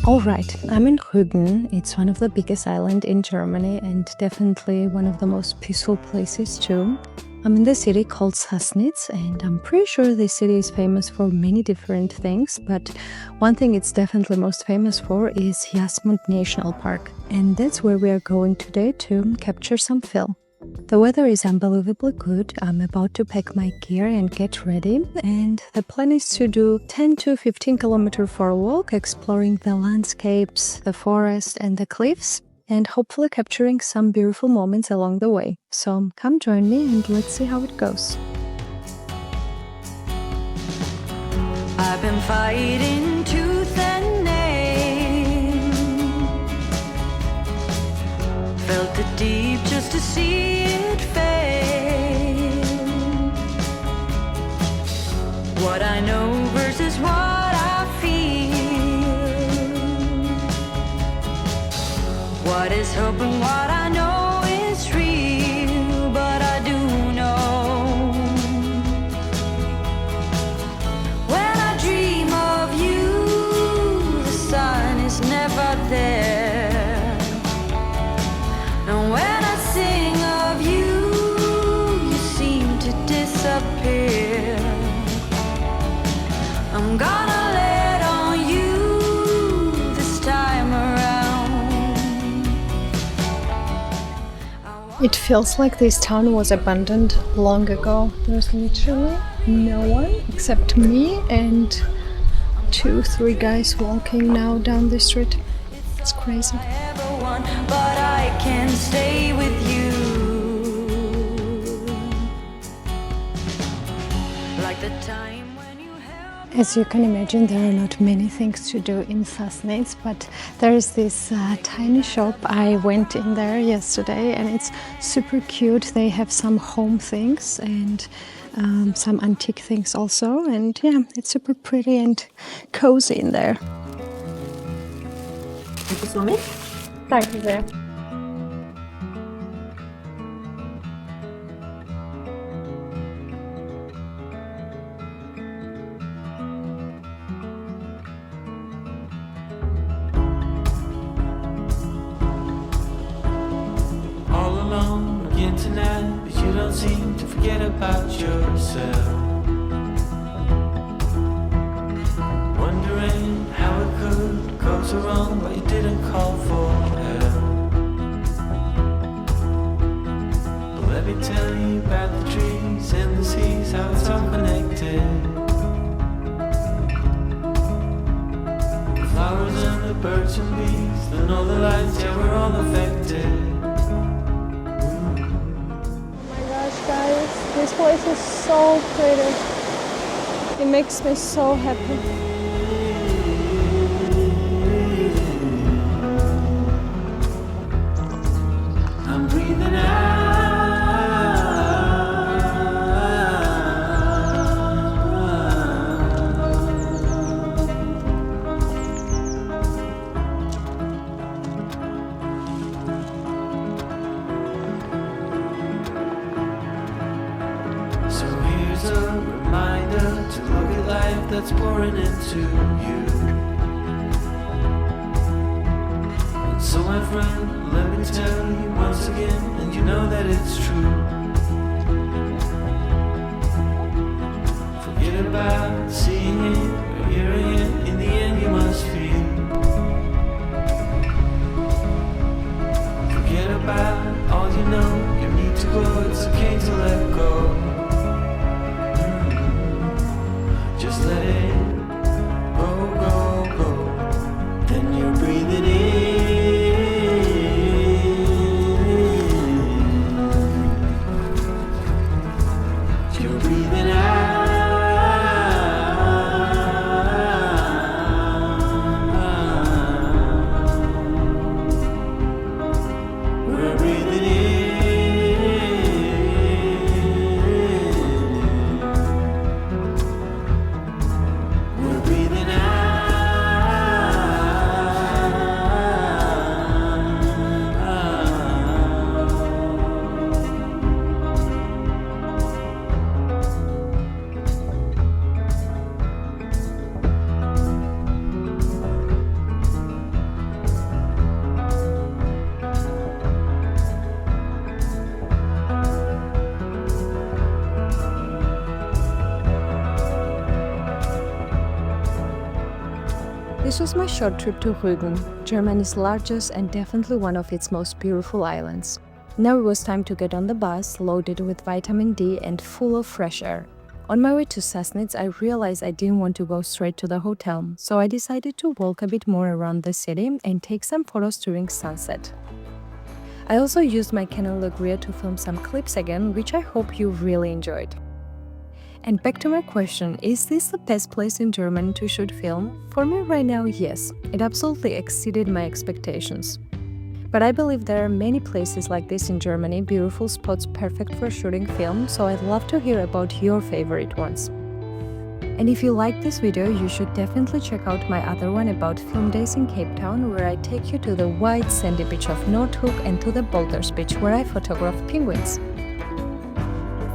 Alright, I'm in Rügen. It's one of the biggest islands in Germany and definitely one of the most peaceful places too. I'm in the city called Sassnitz, and I'm pretty sure this city is famous for many different things, but one thing it's definitely most famous for is Jasmund National Park, and that's where we are going today to capture some film. The weather is unbelievably good. I'm about to pack my gear and get ready, and the plan is to do 10 to 15 kilometers for a walk, exploring the landscapes, the forest and the cliffs, and hopefully capturing some beautiful moments along the way. So come join me and let's see how it goes. I've been fighting tooth and nail, felt it deep just to see it fail. What I know versus what I feel, what is hope and what I know is real, but I do know when I dream of you, the sun is never there, and when I sing of you, you seem to disappear. I'm gonna let on you this time around. It feels like this town was abandoned long ago. There's literally no one except me and 2-3 guys walking now down the street. It's crazy. But I can stay with you, like the time when you held. As you can imagine, there are not many things to do in Sassnitz, but there is this tiny shop. I went in there yesterday and it's super cute. They have some home things and some antique things also, and yeah, it's super pretty and cozy in there. Möchtest du mit? Danke sehr. All alone again tonight, but you don't seem to forget about yourself. Wondering how it could go so wrong, but you didn't call for help. But let me tell you about the trees and the seas, how it's all connected. The flowers and the birds and bees, and all the lights, yeah, we're all affected. Guys, this place is so pretty. It makes me so happy. I'm breathing out. So here's a reminder to look at life that's pouring into you. And so my friend, let me tell you once again, and you know that it's true. Forget about seeing it or hearing it, in the end you must feel. Forget about all you know, you need to go, it's okay to let go. Just let it go, go, go. Then you're breathing in. You're breathing out. We're breathing in. This was my short trip to Rügen, Germany's largest and definitely one of its most beautiful islands. Now it was time to get on the bus, loaded with vitamin D and full of fresh air. On my way to Sassnitz, I realized I didn't want to go straight to the hotel, so I decided to walk a bit more around the city and take some photos during sunset. I also used my Canon Legria to film some clips again, which I hope you really enjoyed. And back to my question, is this the best place in Germany to shoot film? For me right now, yes. It absolutely exceeded my expectations. But I believe there are many places like this in Germany, beautiful spots perfect for shooting film, so I'd love to hear about your favorite ones. And if you like this video, you should definitely check out my other one about film days in Cape Town, where I take you to the white sandy beach of North Hook and to the Boulders beach where I photograph penguins.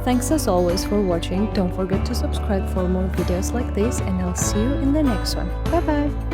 Thanks as always for watching, don't forget to subscribe for more videos like this, and I'll see you in the next one. Bye bye!